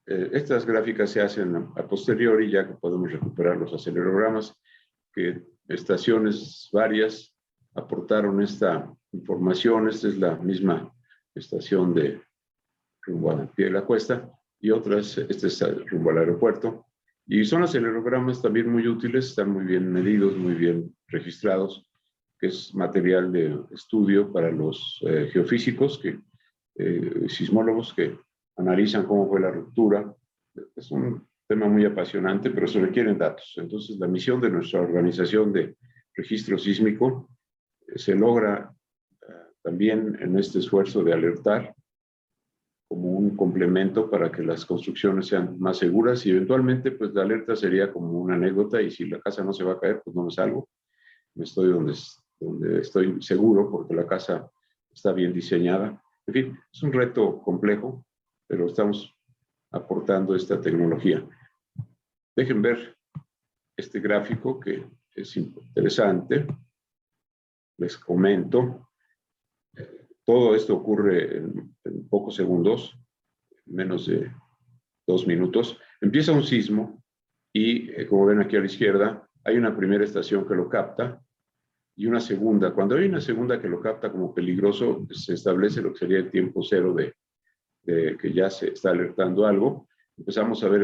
estas gráficas se hacen a posteriori, ya que podemos recuperar los acelerogramas, que estaciones varias aportaron esta información. Esta es la misma estación de rumbo a pie de la cuesta, y otras, este es rumbo al aeropuerto. Y son acelerogramas también muy útiles, están muy bien medidos, muy bien registrados, que es material de estudio para los geofísicos, sismólogos que analizan cómo fue la ruptura. Es un tema muy apasionante, pero se requieren datos. Entonces, la misión de nuestra organización de registro sísmico se logra también en este esfuerzo de alertar como un complemento para que las construcciones sean más seguras, y eventualmente pues la alerta sería como una anécdota, y si la casa no se va a caer, pues no me salgo, me estoy donde estoy seguro, porque la casa está bien diseñada. En fin, es un reto complejo, pero estamos aportando esta tecnología. Dejen ver este gráfico que es interesante. Les comento. Todo esto ocurre en pocos segundos, menos de 2 minutos. Empieza un sismo y, como ven aquí a la izquierda, hay una primera estación que lo capta y una segunda. Cuando hay una segunda que lo capta como peligroso, se establece lo que sería el tiempo cero de que ya se está alertando algo. Empezamos a ver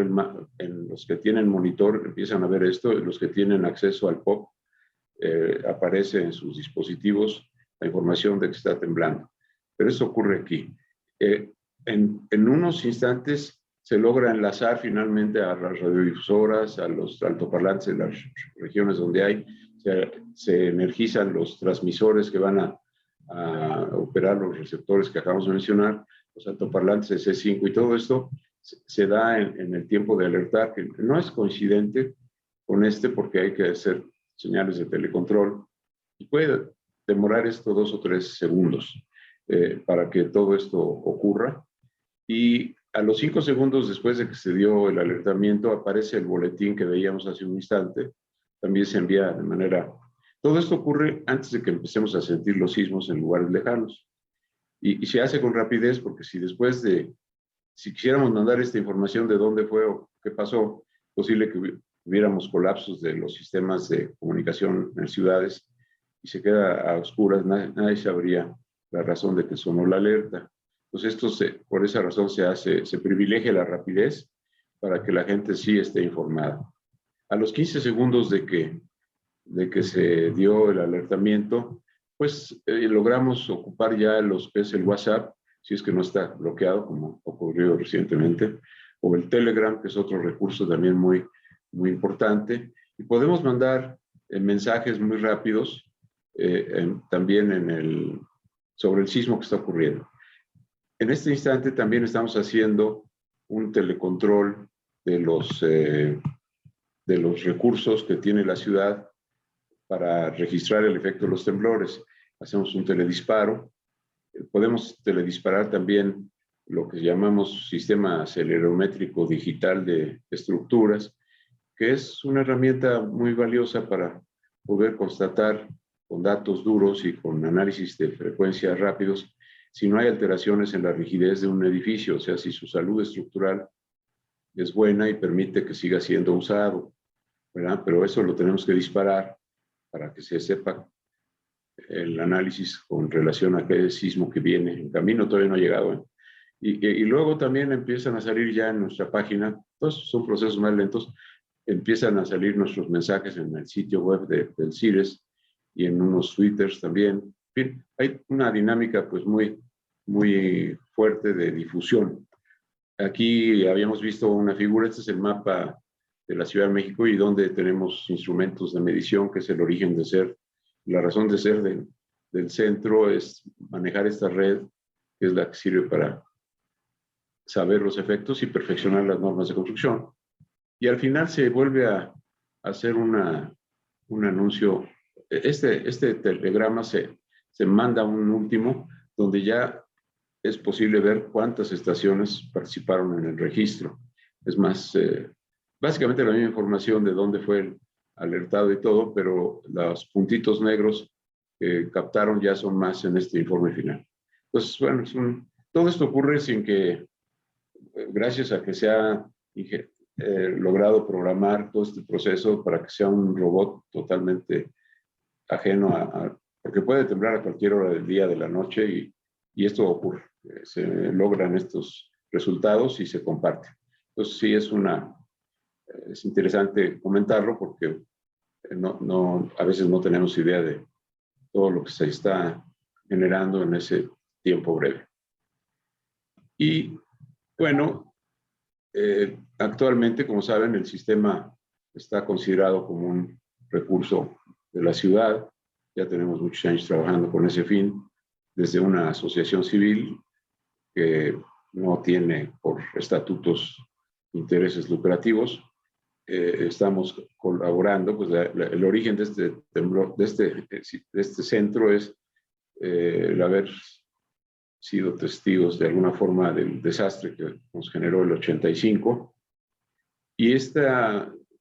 en los que tienen monitor, empiezan a ver esto, los que tienen acceso al POP, aparece en sus dispositivos la información de que está temblando. Pero eso ocurre aquí. En unos instantes se logra enlazar finalmente a las radiodifusoras, a los altoparlantes en las regiones donde hay, se energizan los transmisores que van a operar los receptores que acabamos de mencionar, los altoparlantes de C5, y todo esto se da en el tiempo de alertar, que no es coincidente con porque hay que hacer señales de telecontrol, y puede demorar esto 2 o 3 segundos para que todo esto ocurra. Y a los 5 segundos después de que se dio el alertamiento, aparece el boletín que veíamos hace un instante. También se envía de manera... Todo esto ocurre antes de que empecemos a sentir los sismos en lugares lejanos. Y se hace con rapidez, porque si quisiéramos mandar esta información de dónde fue o qué pasó, posible que hubiéramos colapsos de los sistemas de comunicación en ciudades, y se queda a oscuras, nadie sabría la razón de que sonó la alerta. Entonces, por esa razón se privilegia la rapidez para que la gente sí esté informada. A los 15 segundos de que se dio el alertamiento, pues logramos ocupar ya los que es el WhatsApp, si es que no está bloqueado, como ocurrió recientemente, o el Telegram, que es otro recurso también muy, muy importante, y podemos mandar mensajes muy rápidos también sobre el sismo que está ocurriendo. En este instante también estamos haciendo un telecontrol de los recursos que tiene la ciudad para registrar el efecto de los temblores. Hacemos un teledisparo. Podemos teledisparar también lo que llamamos sistema acelerométrico digital de estructuras, que es una herramienta muy valiosa para poder constatar con datos duros y con análisis de frecuencias rápidos si no hay alteraciones en la rigidez de un edificio, o sea, si su salud estructural es buena y permite que siga siendo usado, ¿verdad? Pero eso lo tenemos que disparar para que se sepa el análisis con relación a qué sismo que viene en camino, todavía no ha llegado, ¿eh? Y luego también empiezan a salir ya en nuestra página, todos son procesos más lentos, empiezan a salir nuestros mensajes en el sitio web del CIRES y en unos twitters también. En fin, hay una dinámica pues muy fuerte de difusión. Aquí habíamos visto una figura, este es el mapa de la Ciudad de México y donde tenemos instrumentos de medición, que es el origen de ser, la razón de ser del centro es manejar esta red, que es la que sirve para saber los efectos y perfeccionar las normas de construcción. Y al final se vuelve a hacer un anuncio. Este telegrama se manda un último donde ya es posible ver cuántas estaciones participaron en el registro. Es más, básicamente la misma información de dónde fue el alertado y todo, pero los puntitos negros que captaron ya son más en este informe final. Entonces, bueno, todo esto ocurre sin que, gracias a que se ha logrado programar todo este proceso para que sea un robot totalmente ajeno porque puede temblar a cualquier hora del día, de la noche, y esto ocurre. Se logran estos resultados y se comparten. Entonces sí es interesante comentarlo porque a veces no tenemos idea de todo lo que se está generando en ese tiempo breve. Y bueno, actualmente, como saben, el sistema está considerado como un recurso de la ciudad. Ya tenemos muchos años trabajando con ese fin, desde una asociación civil que no tiene por estatutos intereses lucrativos. Estamos colaborando, pues el origen de este temblor, de este centro es el haber sido testigos de alguna forma del desastre que nos generó el 85. Y este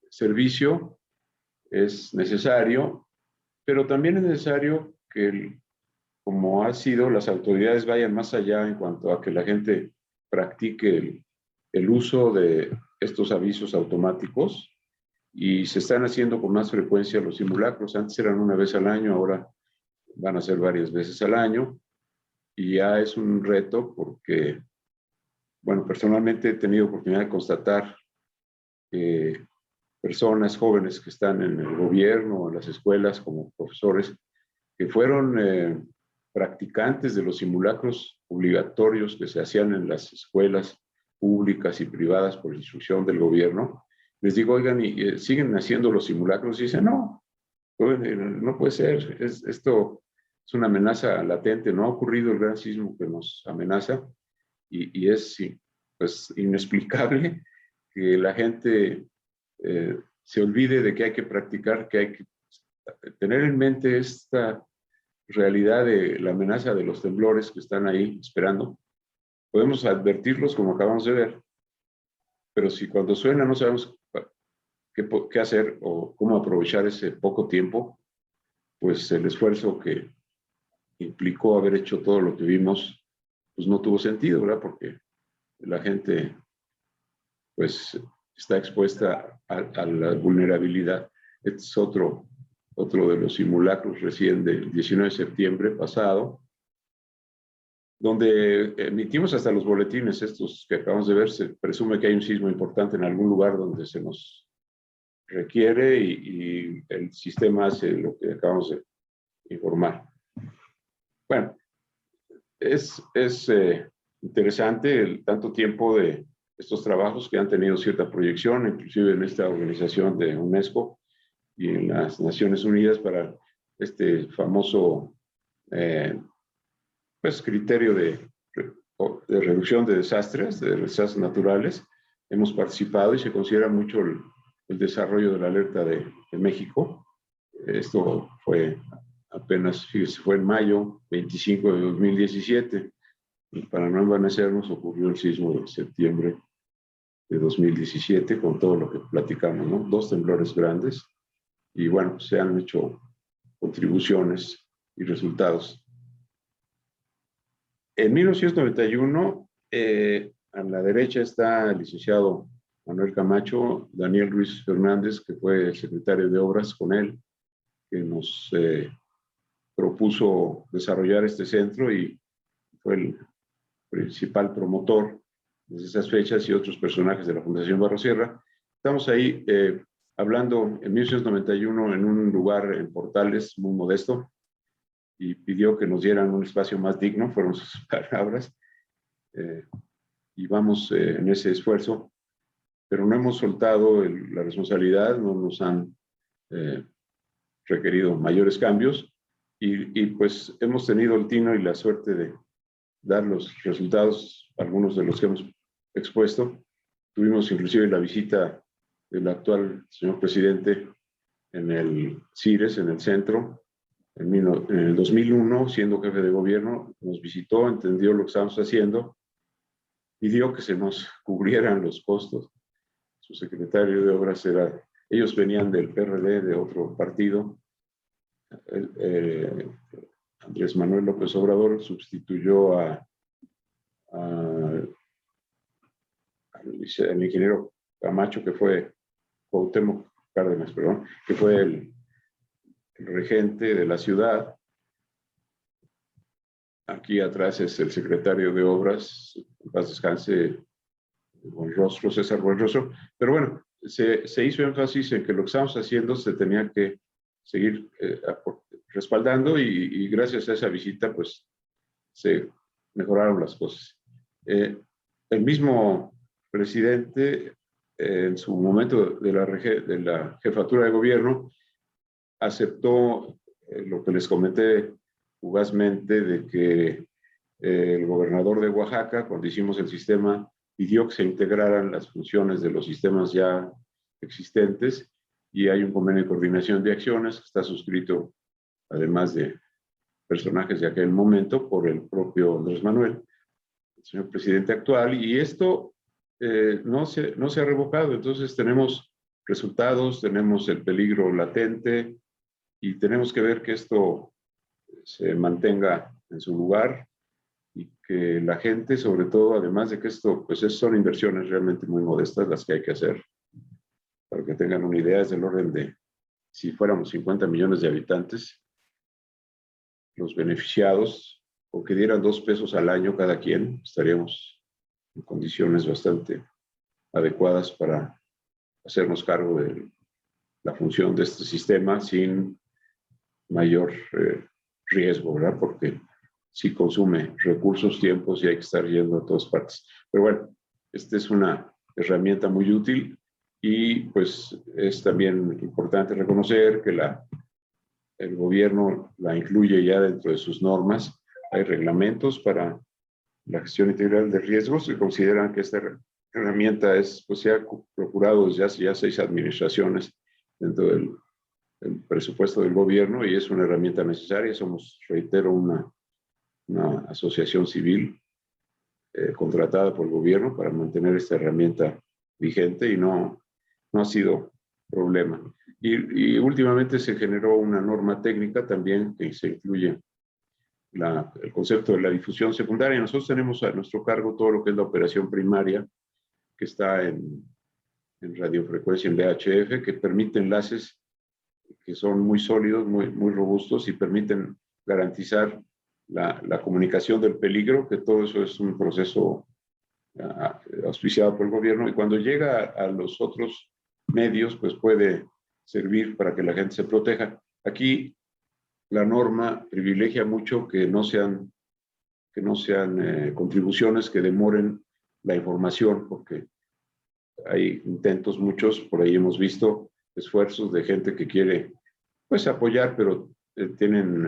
servicio es necesario, pero también es necesario que, como ha sido, las autoridades vayan más allá en cuanto a que la gente practique el uso de estos avisos automáticos, y se están haciendo con más frecuencia los simulacros. Antes eran una vez al año, ahora van a ser varias veces al año, y ya es un reto porque, bueno, personalmente he tenido oportunidad de constatar que personas jóvenes que están en el gobierno, en las escuelas, como profesores, que fueron practicantes de los simulacros obligatorios que se hacían en las escuelas públicas y privadas por instrucción del gobierno. Les digo, oigan, ¿y siguen haciendo los simulacros? Y dicen, no, no puede ser, esto es una amenaza latente, no ha ocurrido el gran sismo que nos amenaza, y es pues inexplicable que la gente se olvide de que hay que practicar, que hay que tener en mente esta realidad de la amenaza de los temblores que están ahí esperando. Podemos advertirlos como acabamos de ver, pero si cuando suena no sabemos qué hacer o cómo aprovechar ese poco tiempo, pues el esfuerzo que implicó haber hecho todo lo que vimos, pues no tuvo sentido, ¿verdad? Porque la gente pues está expuesta a la vulnerabilidad. Este es otro de los simulacros recién del 19 de septiembre pasado, donde emitimos hasta los boletines estos que acabamos de ver. Se presume que hay un sismo importante en algún lugar donde se nos requiere, y el sistema hace lo que acabamos de informar. Bueno, es interesante el tanto tiempo de estos trabajos que han tenido cierta proyección, inclusive en esta organización de UNESCO y en las Naciones Unidas, para este famoso pues, criterio de reducción de desastres naturales. Hemos participado y se considera mucho el desarrollo de la alerta de México. Esto fue apenas, fíjese, fue en mayo 25 de 2017. Y para no envanecernos, ocurrió el sismo de septiembre de 2017, con todo lo que platicamos, ¿no? 2 temblores grandes, y bueno, se han hecho contribuciones y resultados. En 1991, a la derecha está el licenciado Manuel Camacho, Daniel Ruiz Fernández, que fue secretario de Obras con él, que nos propuso desarrollar este centro y fue el principal promotor desde esas fechas, y otros personajes de la Fundación Barro Sierra. Estamos ahí hablando en 1991 en un lugar en Portales muy modesto, y pidió que nos dieran un espacio más digno, fueron sus palabras, y vamos en ese esfuerzo, pero no hemos soltado la responsabilidad, no nos han requerido mayores cambios, y pues hemos tenido el tino y la suerte de dar los resultados, algunos de los que hemos expuesto. Tuvimos inclusive la visita del actual señor presidente en el CIRES, en el centro, en el 2001, siendo jefe de gobierno, nos visitó, entendió lo que estábamos haciendo, pidió que se nos cubrieran los costos. Su secretario de Obras era, ellos venían del PRD, de otro partido. Andrés Manuel López Obrador sustituyó al ingeniero Camacho, que fue Cuauhtémoc Cárdenas, perdón, que fue el regente de la ciudad. Aquí atrás es el secretario de Obras, en paz descanse, Buenrostro, César Buenrostro. Pero bueno, se hizo énfasis en que lo que estamos haciendo se tenía que seguir respaldando, y gracias a esa visita pues se mejoraron las cosas. El mismo presidente, en su momento de la jefatura de gobierno, aceptó lo que les comenté fugazmente, de que el gobernador de Oaxaca, cuando hicimos el sistema, pidió que se integraran las funciones de los sistemas ya existentes, y hay un convenio de coordinación de acciones que está suscrito, además de personajes de aquel momento, por el propio Andrés Manuel, el señor presidente actual, y esto no se ha revocado. Entonces tenemos resultados, tenemos el peligro latente, y tenemos que ver que esto se mantenga en su lugar, y que la gente, sobre todo, además de que esto, pues son inversiones realmente muy modestas las que hay que hacer. Para que tengan una idea, es del orden de, si fuéramos 50 millones de habitantes, los beneficiados, o que dieran 2 pesos al año cada quien, estaríamos en condiciones bastante adecuadas para hacernos cargo de la función de este sistema sin mayor riesgo, ¿verdad? Porque sí consume recursos, tiempos, y hay que estar yendo a todas partes. Pero bueno, esta es una herramienta muy útil, y pues es también importante reconocer que el gobierno la incluye ya dentro de sus normas. Hay reglamentos para la gestión integral de riesgos que consideran que esta herramienta pues se ha procurado desde hace ya 6 administraciones dentro del presupuesto del gobierno, y es una herramienta necesaria. Somos, reitero, una asociación civil contratada por el gobierno para mantener esta herramienta vigente, y no ha sido problema. Y últimamente se generó una norma técnica también que se incluye el concepto de la difusión secundaria. Nosotros tenemos a nuestro cargo todo lo que es la operación primaria, que está en radiofrecuencia, en VHF, que permite enlaces que son muy sólidos, muy robustos, y permiten garantizar la comunicación del peligro, que todo eso es un proceso auspiciado por el gobierno, y cuando llega a los otros medios, pues puede servir para que la gente se proteja. Aquí la norma privilegia mucho que no sean contribuciones que demoren la información, porque hay intentos muchos, por ahí hemos visto esfuerzos de gente que quiere pues apoyar, pero tienen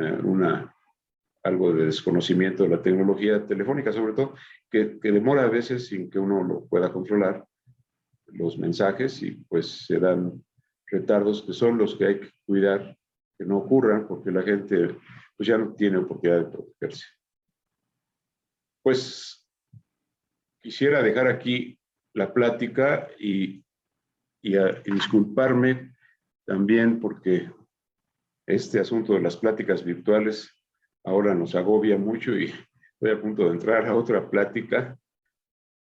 algo de desconocimiento de la tecnología telefónica, sobre todo, que demora a veces sin que uno lo pueda controlar los mensajes, y pues se dan retardos que son los que hay que cuidar que no ocurran, porque la gente pues ya no tiene oportunidad de protegerse. Pues quisiera dejar aquí la plática y disculparme también, porque este asunto de las pláticas virtuales ahora nos agobia mucho, y estoy a punto de entrar a otra plática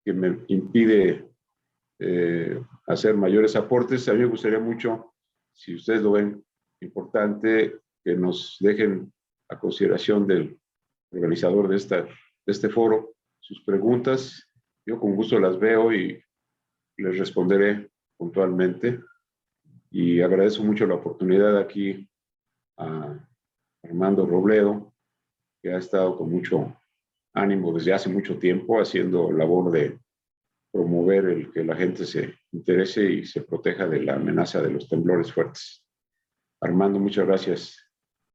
que me impide hacer mayores aportes. A mí me gustaría mucho, si ustedes lo ven importante, que nos dejen a consideración del organizador de este foro sus preguntas. Yo con gusto las veo y les responderé puntualmente. Y agradezco mucho la oportunidad aquí a Armando Robledo, que ha estado con mucho ánimo desde hace mucho tiempo haciendo labor de promover el que la gente se interese y se proteja de la amenaza de los temblores fuertes. Armando, muchas gracias.